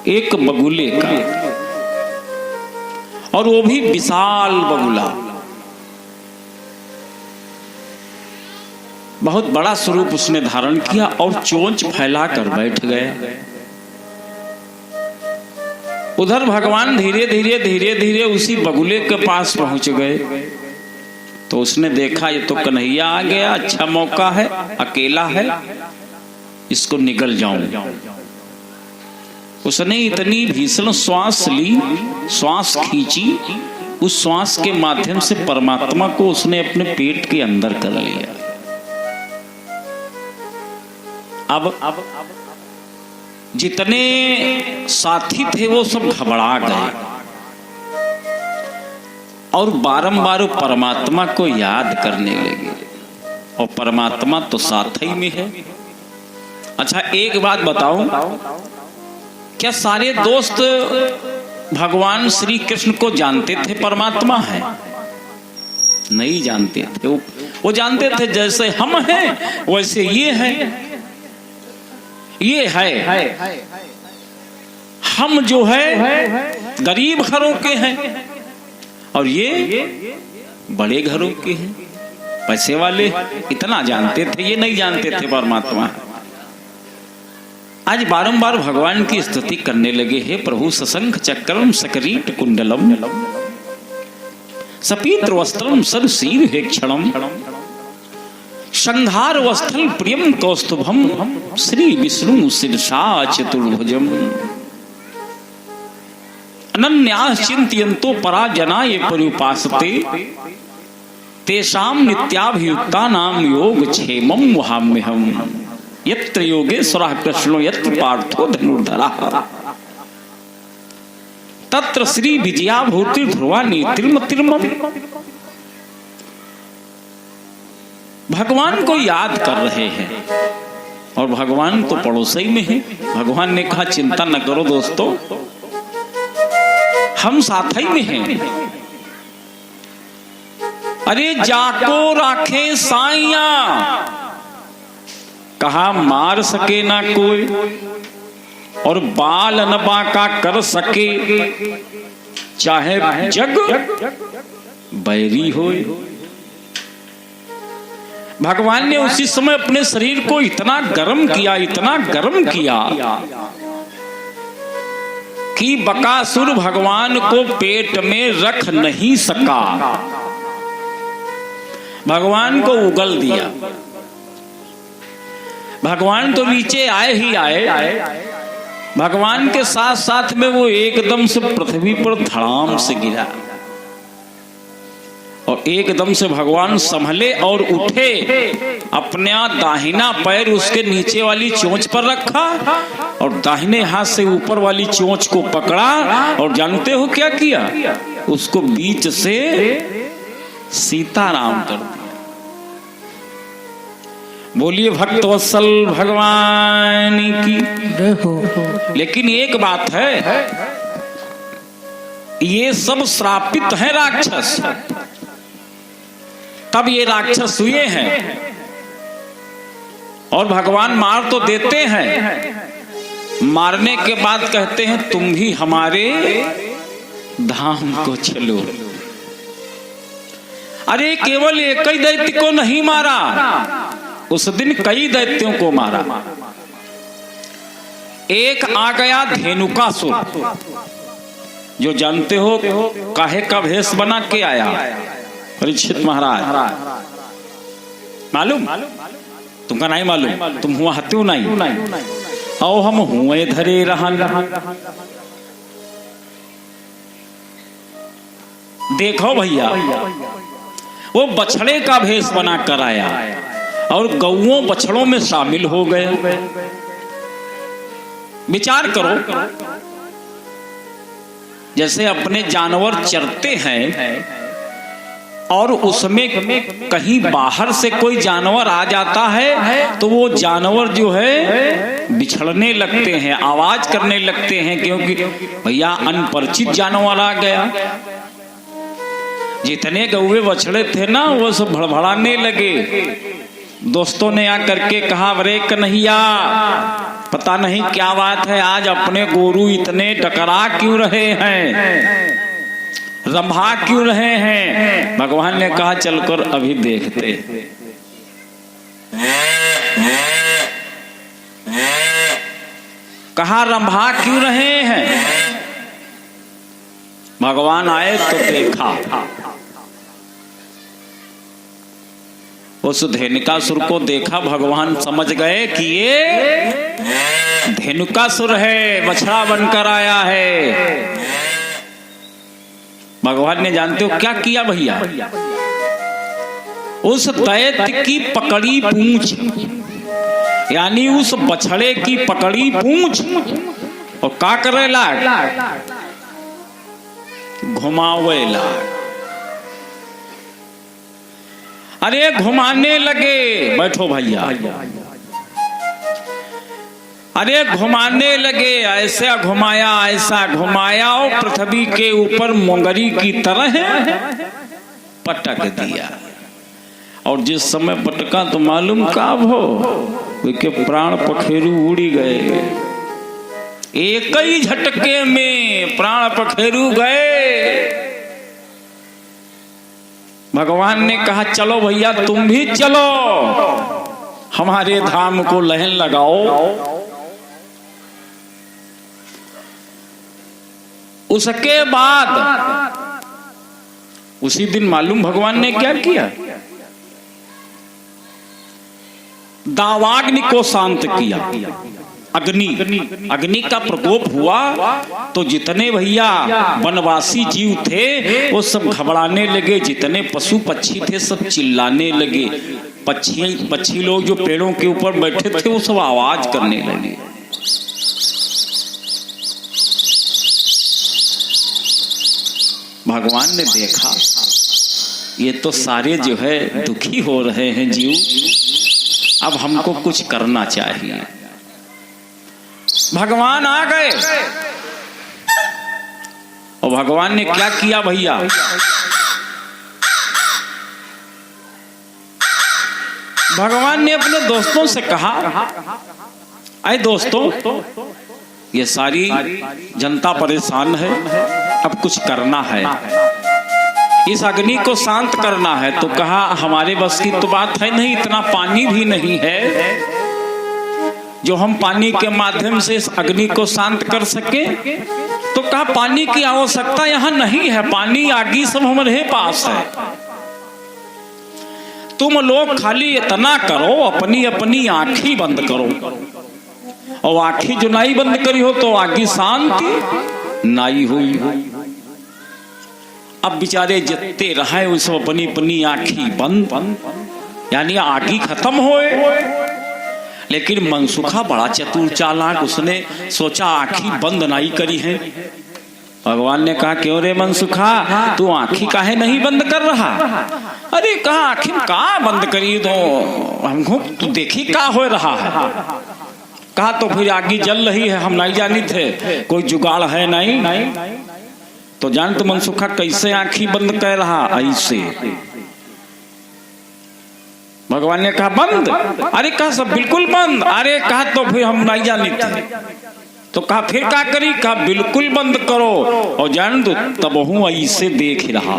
एक बगुले का, और वो भी विशाल बगुला, बहुत बड़ा स्वरूप उसने धारण किया और चोंच फैलाकर बैठ गए। उधर भगवान धीरे धीरे धीरे धीरे उसी बगुले के पास पहुंच गए। तो उसने देखा ये तो कन्हैया आ गया, अच्छा मौका है, अकेला है, इसको निगल जाऊं। उसने इतनी भीषण श्वास ली, श्वास खींची, उस श्वास के माध्यम से परमात्मा को उसने अपने पेट के अंदर कर लिया। अब जितने साथी थे वो सब घबरा गए और बारंबार परमात्मा को याद करने लगे, और परमात्मा तो साथ ही में है। अच्छा एक बात बताऊं, क्या सारे दोस्त भगवान श्री कृष्ण को जानते थे परमात्मा है? नहीं जानते थे। वो जानते थे जैसे हम हैं वैसे ये है, ये है। हम जो है गरीब घरों के हैं और ये बड़े घरों के हैं, पैसे वाले। इतना जानते थे, ये नहीं जानते थे परमात्मा। आज बारंबार भगवान की स्तुति करने लगे। हे प्रभु सशंख चक्रम सकरीट कुंडलम सपीत्र वस्त्रम सरसीर हेक्षणम संहार वस्त्रल प्रियम कौस्तुभम श्री विष्णु शीर्षा चतुर्भुजम अनन्यास चिंतयन्तो पराजना ये पर्युपासते तेषाम नित्याभियुक्ता नाम योग क्षेमम वहाम्यहम् यत्र योगेश्वरः कृष्णो यत्र पार्थो धनुर्धरः तत्र श्री विजया भूति ध्रुवा नीतिर्मतिर्मम। भगवान को याद कर रहे हैं और भगवान तो पड़ोसी में है। भगवान ने कहा चिंता न करो दोस्तों, हम साथ ही में हैं। अरे जाको राखे साइया, कहा मार सके ना कोई, और बाल न बाका कर सके, चाहे जग बैरी होए। भगवान ने उसी समय अपने शरीर को इतना गर्म किया, इतना गर्म किया कि बकासुर भगवान को पेट में रख नहीं सका। भगवान को उगल दिया। भगवान तो नीचे आए ही आए, भगवान के साथ साथ में वो एकदम से पृथ्वी पर धड़ाम से गिरा, और एकदम से भगवान संभले और उठे, अपना दाहिना पैर उसके नीचे वाली चोंच पर रखा और दाहिने हाथ से ऊपर वाली चोंच को पकड़ा, और जानते हो क्या किया? उसको बीच से सीताराम कर दिया। बोलिए भक्तवत्सल भगवान की। लेकिन एक बात है, ये सब श्रापित है राक्षस, तब ये राक्षस हुए हैं, और भगवान मार तो देते हैं, मारने के बाद कहते हैं तुम भी हमारे धाम को चलो। अरे केवल एक ही दैत्य को नहीं मारा, उस दिन कई दैत्यों को मारा। एक आ गया धेनुकासुर, जो जानते हो काहे का भेष बना के आया, परीक्षित महाराज। मालूम? तुमका नहीं मालूम? तुम हुआ हत्यो नहीं, आओ हम हुए धरे रहन। देखो भैया, वो बछड़े का भेष बना कर आया और गौओं बछड़ों में शामिल हो गए। विचार करो, जैसे अपने जानवर चरते हैं और उसमें कहीं बाहर से कोई जानवर आ जाता है तो वो जानवर जो है बिछड़ने लगते हैं, आवाज करने लगते हैं, क्योंकि भैया अनपरिचित जानवर आ गया। जितने गौवे बछड़े थे ना वो सब भड़भड़ाने लगे। दोस्तों ने आकर के कहा, अरे कन्हैया पता नहीं क्या बात है, आज अपने गुरु इतने टकरा क्यों रहे हैं, रंभा क्यों रहे हैं। भगवान ने कहा चलकर अभी देखते। कहा रंभा क्यों रहे हैं। भगवान आए तो देखा उस धेनुकासुर को देखा। भगवान समझ गए कि ये धेनुकासुर है, बछड़ा बनकर आया है। भगवान ने जानते हो क्या किया भैया, उस दैत्य की पकड़ी पूंछ, यानी उस बछड़े की पकड़ी पूंछ, और का करेला, घुमावेला। अरे घुमाने लगे, बैठो भैया, अरे घुमाने लगे, ऐसा घुमाया ऐसा घुमाया और पृथ्वी के ऊपर मोंगरी की तरह पटक दिया। और जिस समय पटका तो मालूम कब हो, उनके प्राण पखेरु उड़ी गए। एक ही झटके में प्राण पखेरु गए। भगवान ने कहा चलो भैया तुम भी चलो, हमारे धाम को लहन लगाओ। उसके बाद उसी दिन मालूम भगवान ने क्या किया, दावाग्नि को शांत किया। अग्नि का प्रकोप हुआ तो जितने भैया वनवासी जीव थे वो सब घबराने लगे, जितने पशु पक्षी थे सब चिल्लाने लगे। पक्षी लोग जो पेड़ों के ऊपर बैठे थे वो सब आवाज करने लगे। भगवान ने देखा ये तो सारे जो है दुखी हो रहे हैं जीव, अब हमको कुछ करना चाहिए। भगवान आ गए और भगवान ने क्या किया भैया, भगवान ने अपने दोस्तों से कहा अरे दोस्तों ये सारी जनता परेशान है, अब कुछ करना है, इस अग्नि को शांत करना है। तो कहा हमारे बस की तो बात है नहीं, इतना पानी भी नहीं है जो हम पानी के माध्यम से इस अग्नि को शांत कर सके। तो कहा पानी की आवश्यकता यहाँ नहीं है, पानी आगी सब हमारे पास है। तुम लोग खाली इतना करो, अपनी अपनी आंखें बंद करो, और आंखें जो नहीं बंद करी हो तो आगी शांति नहीं हुई। अब बेचारे जितने रहे वो सब अपनी अपनी आंखें बंद, यानी आगी खत्म होए। लेकिन मनसुखा बड़ा चतुर चालाक, उसने सोचा आंखें बंद नहीं करी है। भगवान ने कहा क्यों रे मनसुखा, तू आंखें काहे नहीं बंद कर रहा। अरे कहा आंखें का बंद करी दो, हमको तू देखी का हो रहा है। कहा तो फिर आगे जल रही है, हम नहीं जानी थे, कोई जुगाड़ है नहीं। तो जान तो मनसुखा कैसे आंखें बंद कर रहा, ऐसे। भगवान ने कहा बंद, अरे कहा सब बिल्कुल बंद। अरे कहा तो फिर हम नहीं जानी थे। तो कहा फिर क्या करी, कहा बिल्कुल बंद करो। और जान तो तब हूं ऐसे देख रहा।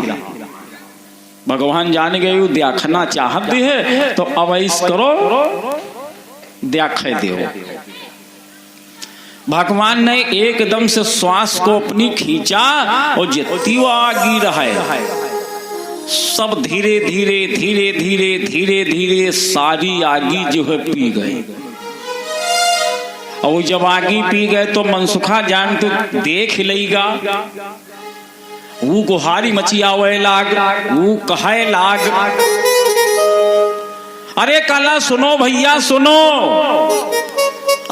भगवान जान गए देखना चाहते है तो अब ऐसे करो, देखे दो। भगवान ने एकदम से श्वास को अपनी खींचा और जितनी वो आगी रहे सब धीरे धीरे धीरे धीरे धीरे धीरे सारी आगी जो है पी गए। और जब आगी पी गए तो मनसुखा जान तो देख लेगा, वो गुहारी मचियावे लाग, वो कहे लाग। अरे कला सुनो भैया सुनो,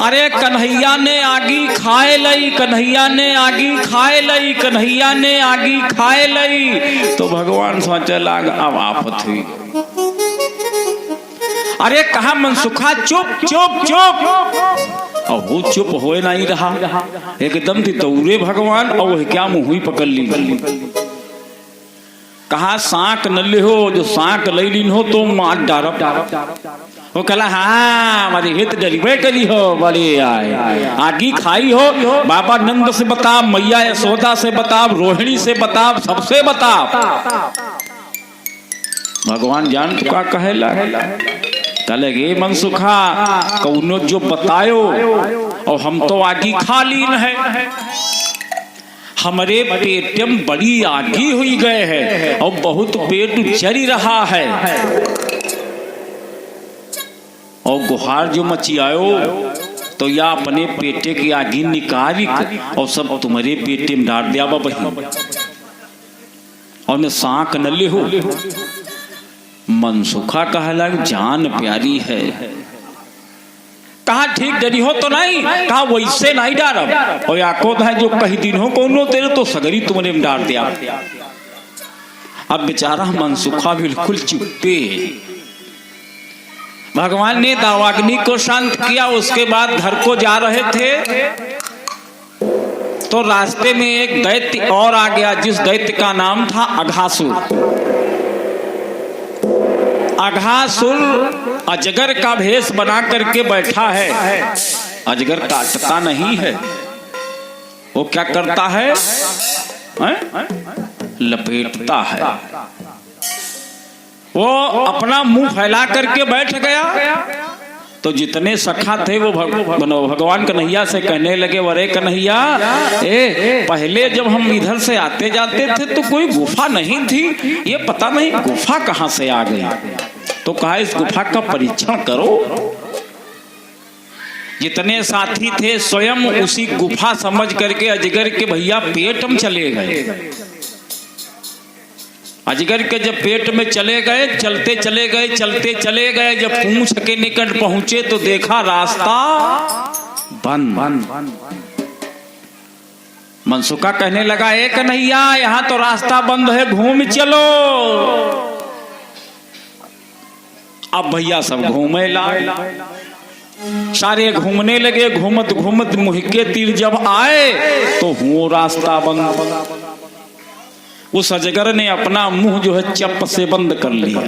अरे कन्हैया ने आगी खाए लई, कन्हैया ने आगी खाए लई, कन्हैया ने आगी खाए लई। तो भगवान सोचे लाग अब आफत हुई। अरे कहा मनसुखा चुप चुप चुप, और वो चुप हो नहीं रहा। एकदम थी दौड़े भगवान और वह क्या मुंह ही पकड़ ली। कहा सांक न ले हो, जो सांक ले लीन हो तो मार डारब। वो कहला हाँ हमारी हित डरीबे करी हो, बड़े आए आगी खाई हो, बाबा नंद से बताब, मैया यशोदा से बताब, रोहिणी से बताब, सबसे बताब। भगवान जान तो का कहेला, कहले गे मनसुखा कौनो जो बतायो और हम तो आगी खा लीन है, हमारे पेट में बड़ी आगी हुई गए है और बहुत पेट जरी रहा है, और गुहार जो मचियायो तो या अपने पेटे की आगी निकाली और सब तुम्हारे पेटे में डाल दिया बही, और मैं सांक न ले हो। मनसुखा कहला जान प्यारी है, कहा ठीक डरी हो तो नहीं, कहा वैसे नहीं डारब, और याको है जो कही दिन हो कौनो तेरे तो सगरी तुमने में डाल दिया। अब बेचारा मनसुखा बिल्कुल चुप्पे। भगवान ने दावाग्नि को शांत किया, उसके बाद घर को जा रहे थे तो रास्ते में एक दैत्य और आ गया, जिस दैत्य का नाम था अघासुर। अघासुर अजगर का भेष बना करके बैठा है, अजगर काटता नहीं है, वो क्या करता है, लपेटता है। वो अपना मुंह फैला करके बैठ गया तो जितने सखा थे वो भगवान कन्हैया से कहने लगे, वरे कन्हैया पहले जब हम इधर से आते जाते थे तो कोई गुफा नहीं थी, ये पता नहीं गुफा कहाँ से आ गई। तो कहा इस गुफा का परीक्षण करो। जितने साथी थे स्वयं उसी गुफा समझ करके अजगर के भैया पेट में चले गए। अजगर के जब पेट में चले गए, चलते चले गए, चलते चले गए, जब पूंछ के निकट पहुंचे तो देखा रास्ता बंद। मनसुखा कहने लगा, ए कन्हैया यहाँ तो रास्ता बंद है, घूम चलो। अब भैया सब घूमे ला, सारे घूमने लगे। घूमत घूमत मुँह के तीर जब आए तो वो रास्ता बंद। उस अजगर ने अपना मुंह जो है चप से बंद कर लिया।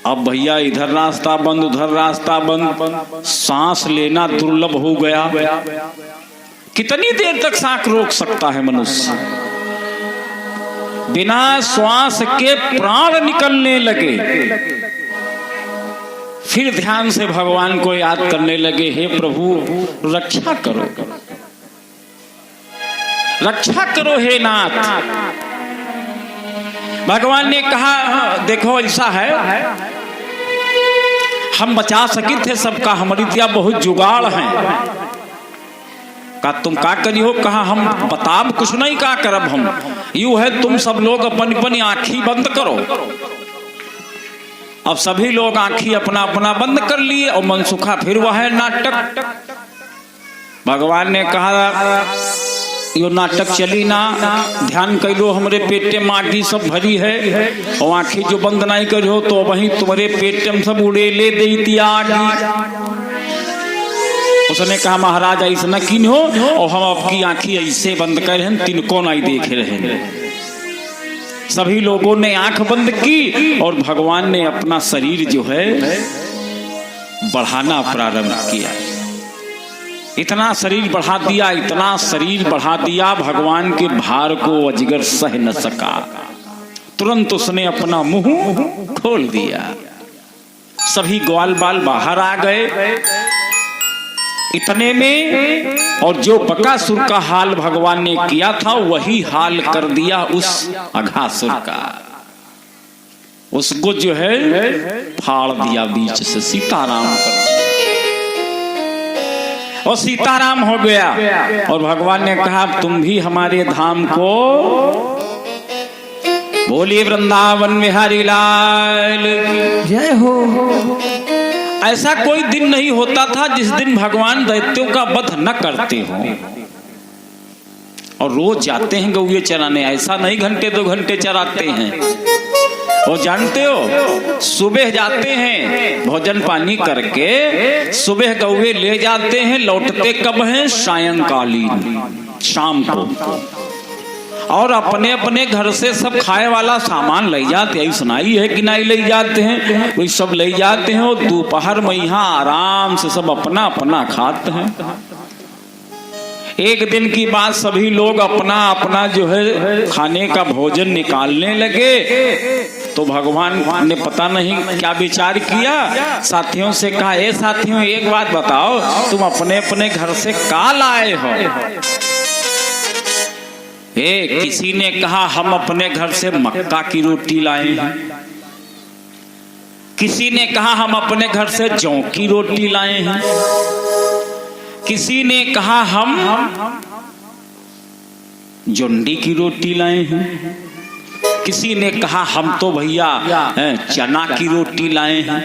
अब भैया इधर रास्ता बंद, उधर रास्ता बंद, सांस लेना दुर्लभ हो गया। कितनी देर तक सांस रोक सकता है मनुष्य? बिना श्वास के प्राण निकलने लगे। फिर ध्यान से भगवान को याद करने लगे, हे प्रभु रक्षा करो, रक्षा करो हे नाथ। भगवान ने कहा, देखो ऐसा है, हम बचा सके थे सबका, हमारी दिया बहुत जुगाड़ है। कहा तुम का करी हो? कहा हम बताब कुछ नहीं का करब, हम यूं है तुम सब लोग अपनी अपनी आंखी बंद करो। अब सभी लोग आंखी अपना अपना बंद कर लिए और मनसुखा फिर वह है नाटक। भगवान ने कहा यो नाटक चली ना, ध्यान कर लो, हमरे पेटे में आगी सब भरी है और आंखें जो बंद नहीं करो तो वहीं तुम्हारे पेट में सब उड़े ले दी आगी। उसने कहा महाराज ऐसा न किन हो, और हम आपकी आंखें ऐसे बंद कर रहे हैं, तिनको नहीं देख रहे हैं। सभी लोगों ने आंख बंद की और भगवान ने अपना शरीर जो है बढ़ाना प्रारंभ किया। इतना शरीर बढ़ा दिया, इतना शरीर बढ़ा दिया, भगवान के भार को अजगर सह न सका। तुरंत उसने अपना मुंह खोल दिया। सभी ग्वाल बाल बाहर आ गए। इतने में और जो बकासुर का हाल भगवान ने किया था वही हाल कर दिया उस अघासुर का। उसको जो है फाड़ दिया बीच से, सीताराम कर दिया और सीताराम हो गया। और भगवान ने कहा तुम भी हमारे धाम को बोलिए, वृंदावन बिहारी लाल जय हो। ऐसा कोई दिन नहीं होता था जिस दिन भगवान दैत्यों का वध न करते हो। और रोज जाते हैं गौए चराने, ऐसा नहीं घंटे दो घंटे चराते हैं। और जानते हो सुबह जाते हैं भोजन पानी करके, सुबह गौए ले जाते हैं, लौटते कब हैं? सायंकालीन, शाम को। और अपने अपने घर से सब खाए वाला सामान ले जाते हैं। सुनाई है कि नहीं ले जाते हैं? वही सब ले जाते हैं और दोपहर में यहाँ आराम से सब अपना अपना खाते हैं। एक दिन की बात, सभी लोग अपना अपना जो है खाने का भोजन निकालने लगे तो भगवान ने पता नहीं क्या विचार किया, साथियों से कहा, ए साथियों एक बात बताओ, तुम अपने अपने घर से का लाए हो? किसी ने कहा हम अपने घर से मक्का की रोटी लाए हैं, किसी ने कहा हम अपने घर से जौ की रोटी लाए हैं, किसी ने कहा हम जुंडी की रोटी लाए हैं, किसी ने कहा हम तो भैया चना की रोटी लाए हैं,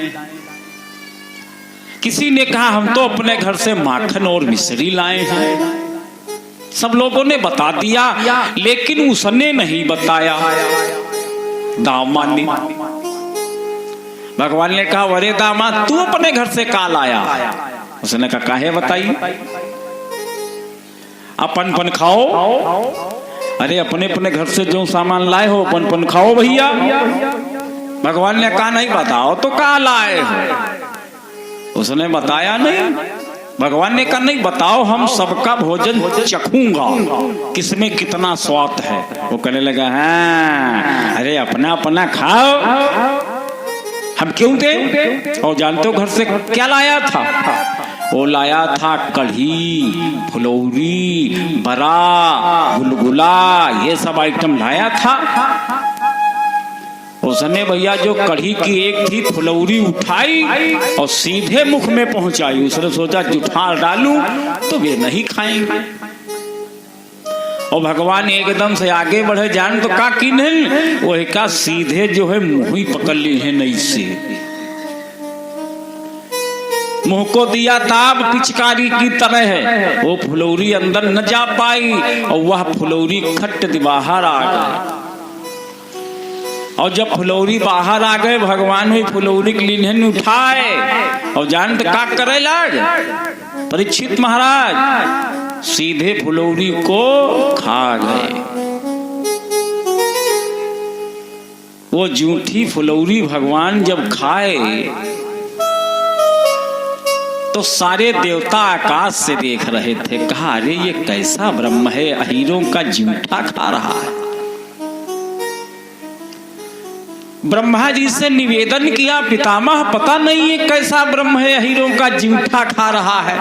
किसी ने कहा हम तो अपने घर से माखन और मिश्री लाए हैं। सब लोगों ने बता दिया, लेकिन उसने नहीं बताया, दामा ने। भगवान ने कहा, अरे दामा तू अपने घर से का लाया? उसने कहा, काहे बताइए, अपन पन खाओ। अरे अपने अपने घर से जो सामान लाए हो अपन पन खाओ भैया। भगवान ने कहा, नहीं बताओ तो का लाए हो? उसने बताया नहीं। भगवान ने कहा, नहीं बताओ, हम सबका भोजन चखूंगा, किसमें कितना स्वाद है। वो कहने लगा, हाँ अरे अपना अपना खाओ, हम क्यों दे? और जानते हो घर से क्या लाया था? वो लाया था कढ़ी, फुलौरी, बरा, गुलगुला, ये सब आइटम लाया था। उसने भैया जो कढ़ी की एक थी फुलौरी उठाई और सीधे मुख में पहुंचाई। उसने सोचा जुठार डालूं तो वे नहीं खाएंगे। और भगवान एकदम से आगे बढ़े, जान तो का की नहीं, वो का सीधे जो है मुंह ही पकड़ ली है, नहीं से मुंह को दिया ताब पिचकारी की तरह है। वो फुलौरी अंदर न जा पाई और वह फुलौरी खट्ट बाहर आ गई। और जब फुलौरी बाहर आ गए, भगवान भी फुलौरी के लीन उठाए और जानते का करे लाग? परीक्षित महाराज सीधे फुलौरी को खा गए। वो जूठी फुलौरी भगवान जब खाए तो सारे देवता आकाश से देख रहे थे। कहा, अरे ये कैसा ब्रह्म है, अहीरों का जूठा खा रहा है। ब्रह्मा जी से निवेदन किया, पितामह पता नहीं है कैसा ब्रह्म है, अहीरों का जूठा खा रहा है।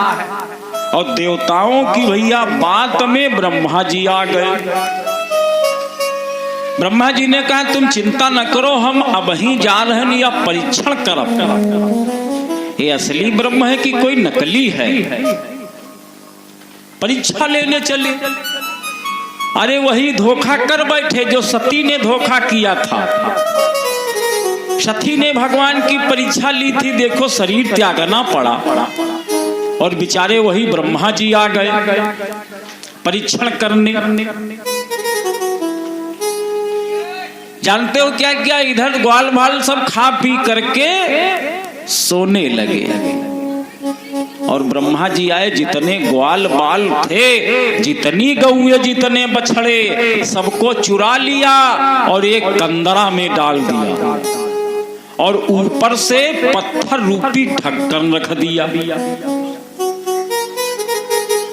और देवताओं की भैया बात में ब्रह्मा जी आ गए। ब्रह्मा जी ने कहा, तुम चिंता न करो, हम अब ही जा रहे हैं या परीक्षण करब, ये असली ब्रह्म है कि कोई नकली है, परीक्षा लेने चले। अरे वही धोखा कर बैठे जो सती ने धोखा किया था। सती ने भगवान की परीक्षा ली थी, देखो शरीर त्यागना पड़ा और बेचारे वही ब्रह्मा जी आ गए परीक्षण करने। जानते हो क्या क्या? इधर ग्वाल बाल सब खा पी करके सोने लगे और ब्रह्मा जी आए। जितने ग्वाल बाल थे, जितनी गौए, जितने बछड़े, सबको चुरा लिया और एक कंदरा में डाल दिया और ऊपर से पत्थर रूपी ढक्कन रख दिया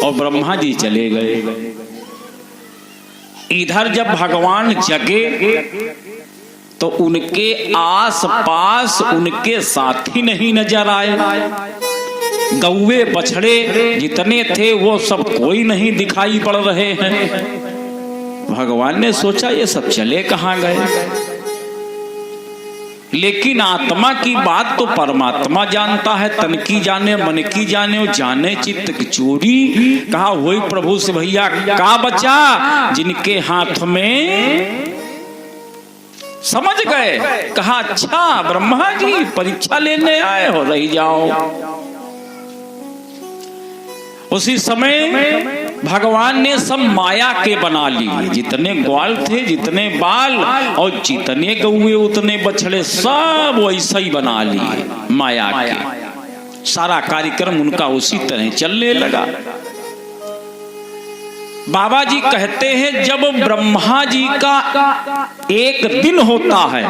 और ब्रह्मा जी चले गए। इधर जब भगवान जगे तो उनके आस पास उनके साथी नहीं नजर आए। गौवे बछड़े जितने थे वो सब कोई नहीं दिखाई पड़ रहे हैं। भगवान ने सोचा ये सब चले कहाँ गए। लेकिन आत्मा की बात तो परमात्मा जानता है, तन की जाने मन की जाने, जाने चित्त की चोरी। कहा वही प्रभु से, भैया का बचा जिनके हाथ में, समझ गए। कहा अच्छा ब्रह्मा जी परीक्षा लेने आए हो, रही जाओ। उसी समय भगवान ने सब माया के बना लिए, जितने ग्वाल थे, जितने बाल और जितने गौए उतने बछड़े, सब वैसा ही बना लिए माया के। सारा कार्यक्रम उनका उसी तरह चलने लगा। बाबा जी कहते हैं जब ब्रह्मा जी का एक दिन होता है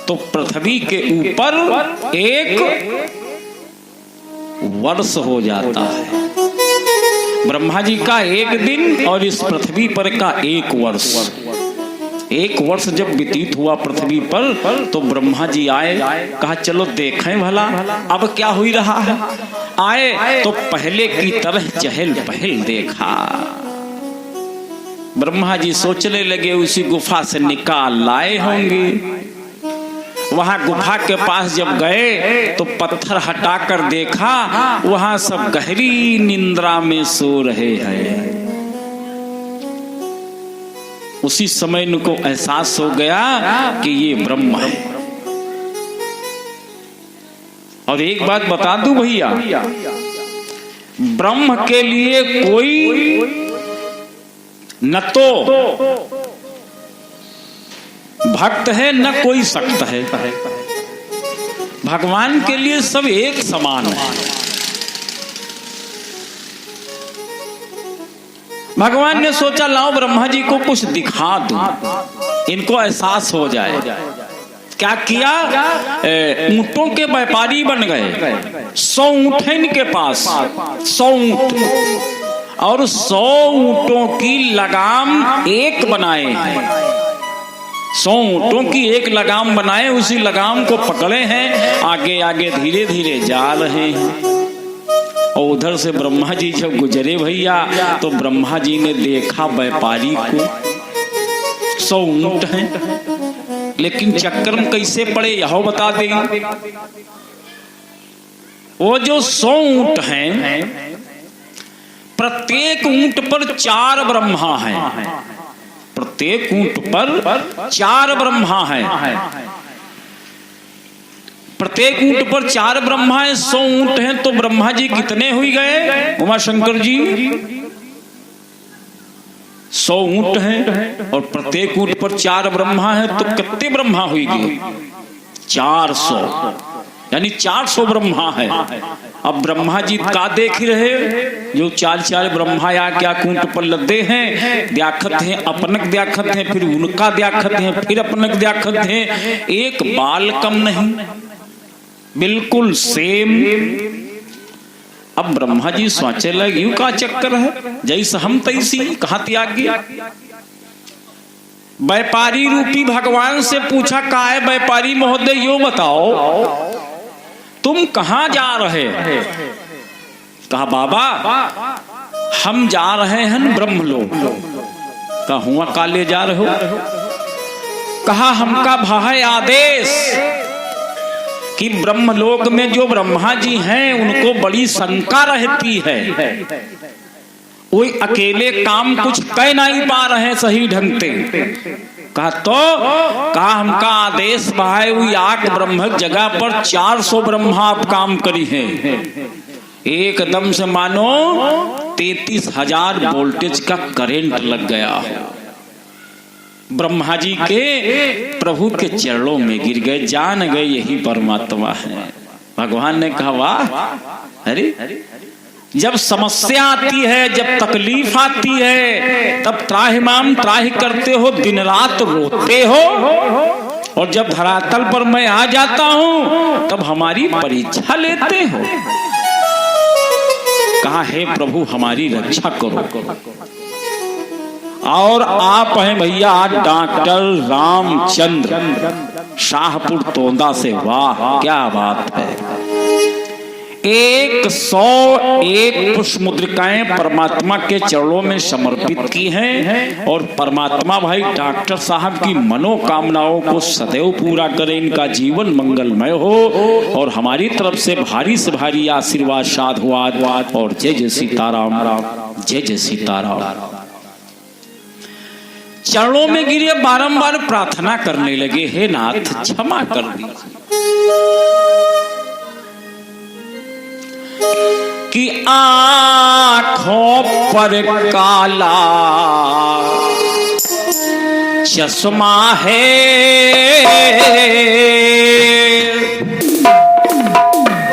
तो पृथ्वी के ऊपर एक वर्ष हो जाता है। ब्रह्मा जी का एक दिन और इस पृथ्वी पर का एक वर्ष। एक वर्ष जब व्यतीत हुआ पृथ्वी पर तो ब्रह्मा जी आए, कहा चलो देखें भला अब क्या हुई रहा है। आए तो पहले की तरह चहल पहल देखा। ब्रह्मा जी सोचने लगे उसी गुफा से निकाल लाए होंगे। वहां गुफा के पास जब गए तो पत्थर हटाकर देखा वहां सब गहरी निंद्रा में सो रहे हैं। उसी समय इनको एहसास हो गया कि ये ब्रह्म है। और एक बात बता दूं भैया, ब्रह्म के लिए कोई न तो भक्त है न कोई सक्त है। भगवान के लिए सब एक समान है। भगवान ने सोचा लाओ ब्रह्मा जी को कुछ दिखा दूं, इनको एहसास हो जाए। क्या किया, ऊंटों के व्यापारी बन गए। 100 ऊंट है इनके पास, 100 ऊंट, और 100 ऊंटों की लगाम एक बनाए हैं। 100 ऊंटों की एक लगाम बनाए, उसी लगाम को पकड़े हैं, आगे आगे धीरे धीरे जा रहे हैं। और उधर से ब्रह्मा जी जब गुजरे भैया तो ब्रह्मा जी ने देखा व्यापारी को। 100 ऊंट हैं, लेकिन चक्कर में कैसे पड़े यह बता देंगे। वो जो 100 ऊंट हैं, प्रत्येक ऊंट पर 4 ब्रह्मा हैं। प्रत्येक ऊंट पर 4 ब्रह्मा हैं। प्रत्येक ऊंट पर 4 ब्रह्मा है। 100 ऊंट हैं तो ब्रह्मा जी कितने हुई गए उमा शंकर जी? 100 ऊंट हैं और प्रत्येक ऊंट पर 4 ब्रह्मा है तो कितने ब्रह्मा हुई गए? 400, यानी 400 ब्रह्मा है। अब ब्रह्मा जी का देख रहे, जो 4 ब्रह्मा या क्या ऊंट पर लदे हैं, द्याखत हैं, अपनक द्याखत हैं, फिर उनका द्याखत हैं, फिर अपनक द्याखत हैं, एक बाल कम नहीं, बिल्कुल सेम। अब ब्रह्मा जी सोचे लगे यू का चक्कर है, जैसे हम तैसी, कहां त्याग गया। व्यापारी रूपी भगवान से पूछा, का है व्यापारी महोदय, यो बताओ तुम कहां जा रहे हो? कहा बाबा हम जा रहे हैं ब्रह्मलोक। कहा हुआ काले जा रहे हो? कहा हमका भाई आदेश कि ब्रह्मलोक में जो ब्रह्मा जी हैं उनको बड़ी शंका रहती है, कोई अकेले काम कुछ कह नहीं पा रहे सही ढंग से। कहा तो कहा हमका आदेश भाई हुई आक ब्रह्मक जगह पर 400 ब्रह्मा आप काम करी है। एकदम से मानो 33,000 वोल्टेज का करंट लग गया। ब्रह्मा जी के प्रभु के चरणों में गिर गए, जान गए यही परमात्मा है। भगवान ने कहा वाह, अरे जब समस्या आती है, जब तकलीफ आती है, तब त्राहिमाम त्राहि करते हो, दिन रात रोते हो, और जब धरातल पर मैं आ जाता हूं तब हमारी परीक्षा लेते हो। कहा हे प्रभु हमारी रक्षा करो। और आप हैं भैया डॉक्टर रामचंद्र शाहपुर तोंदा से। वाह क्या बात है। 101 पुष्प मुद्रिकाएं परमात्मा के चरणों में समर्पित की हैं, और परमात्मा भाई डॉक्टर साहब की मनोकामनाओं को सदैव पूरा करे, इनका जीवन मंगलमय हो, और हमारी तरफ से भारी से भारी आशीर्वाद साधुवाद। और जय जय सीताराम, जय जय सीताराम। चरणों में गिरे, बारंबार प्रार्थना करने लगे, हे नाथ क्षमा कर दीजिए कि आँखों पर काला चश्मा है,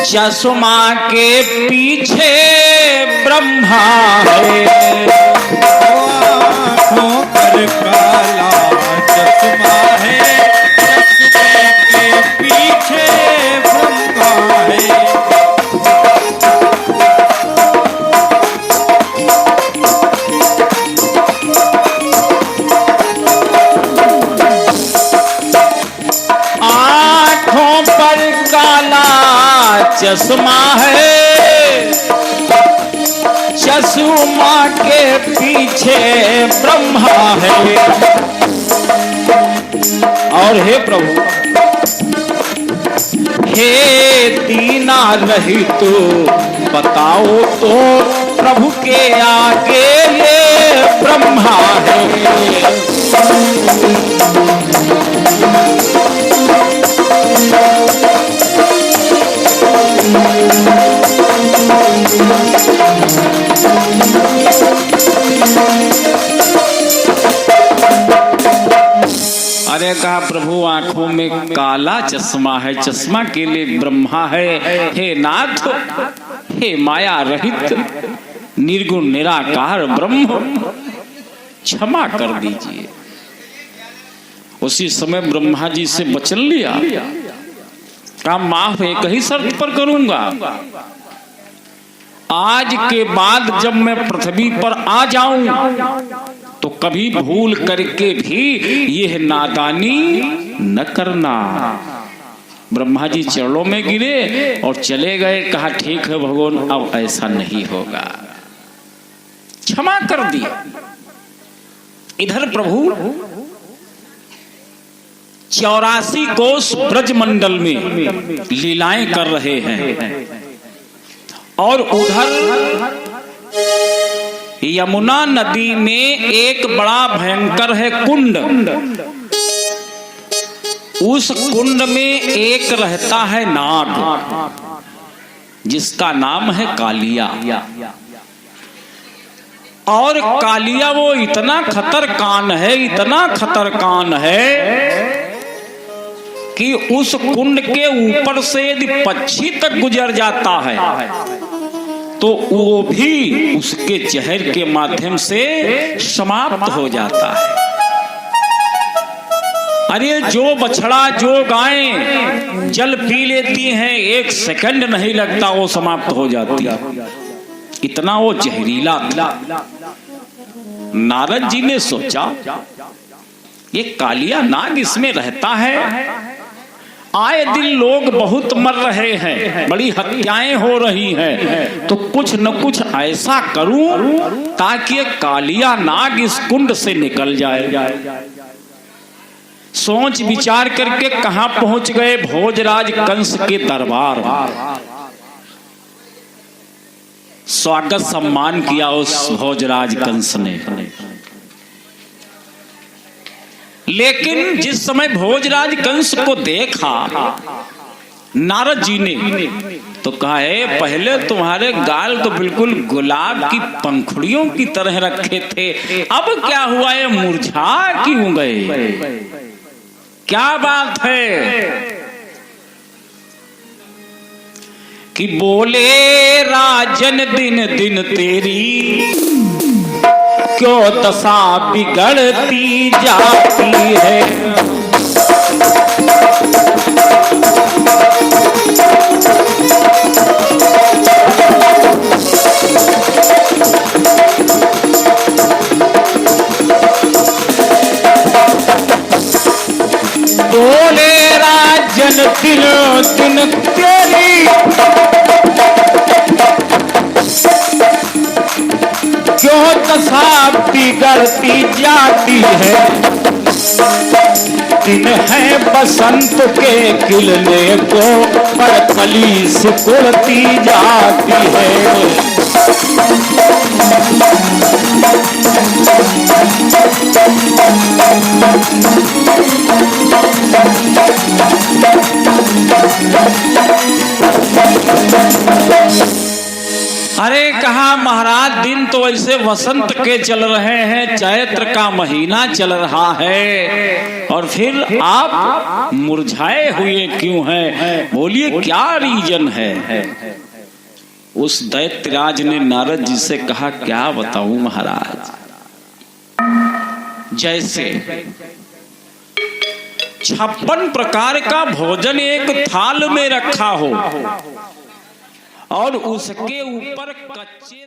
चश्मा के पीछे ब्रह्मा है। चश्मा है, चश्मा के पीछे ब्रह्मा है। और हे प्रभु, हे दीना रहित बताओ तो प्रभु के आगे ये ब्रह्मा है। अरे कहा प्रभु आंखों में काला चश्मा है, चश्मा के लिए ब्रह्मा है। हे नाथ, हे माया रहित निर्गुण निराकार ब्रह्म, क्षमा कर दीजिए। उसी समय ब्रह्मा जी से वचन लिया, कहा माफ एक ही शर्त पर करूंगा, आज के बाद जब मैं पृथ्वी पर आ जाऊं तो कभी भूल करके भी यह नादानी न करना। ब्रह्मा जी चरणों में गिरे और चले गए। कहा ठीक है भगवान, अब ऐसा नहीं होगा, क्षमा कर दिया। इधर प्रभु 84 कोस ब्रजमंडल में लीलाएं कर रहे हैं और उधर यमुना नदी में एक बड़ा भयंकर है कुंड। उस कुंड में एक रहता है नाग, जिसका नाम है कालिया। और कालिया वो इतना खतरकान है, इतना खतरकान है कि उस कुंड के ऊपर से यदि पक्षी तक गुजर जाता है तो वो भी उसके जहर के माध्यम से समाप्त हो जाता है। अरे जो बछड़ा, जो गायें जल पी लेती हैं, 1 सेकंड नहीं लगता वो समाप्त हो जाती है, इतना वो जहरीला था। नारद जी ने सोचा ये कालिया नाग इसमें रहता है, आए दिन लोग बहुत मर रहे हैं, बड़ी हत्याएं हो रही हैं, तो कुछ न कुछ ऐसा करूं ताकि कालिया नाग इस कुंड से निकल जाए। सोच विचार करके कहां पहुंच गए? भोजराज कंस के दरबार। स्वागत सम्मान किया उस भोजराज कंस ने। लेकिन जिस समय भोजराज कंस को देखा नारद जी ने तो कहा है पहले तुम्हारे गाल तो बिल्कुल गुलाब की पंखुड़ियों की तरह रखे थे, अब क्या हुआ, ये मुरझा क्यों गए? क्या बात है कि बोले राजन दिन दिन तेरी क्यों दशा बिगड़ती जाती है। बोले राजन दिन दिन तेरी क्यों दशा बिगड़ती जाती है। दिन है बसंत के खिलने को पर कली सिकुड़ती जाती है। अरे कहा महाराज दिन तो ऐसे वसंत के चल रहे हैं, चैत्र का महीना चल रहा है और फिर आप मुरझाए हुए क्यों हैं? बोलिए क्या रीजन है? उस दैत्यराज ने नारद जी से कहा क्या बताऊं महाराज, जैसे 56 प्रकार का भोजन एक थाल में रखा हो और उसके ऊपर कच्चे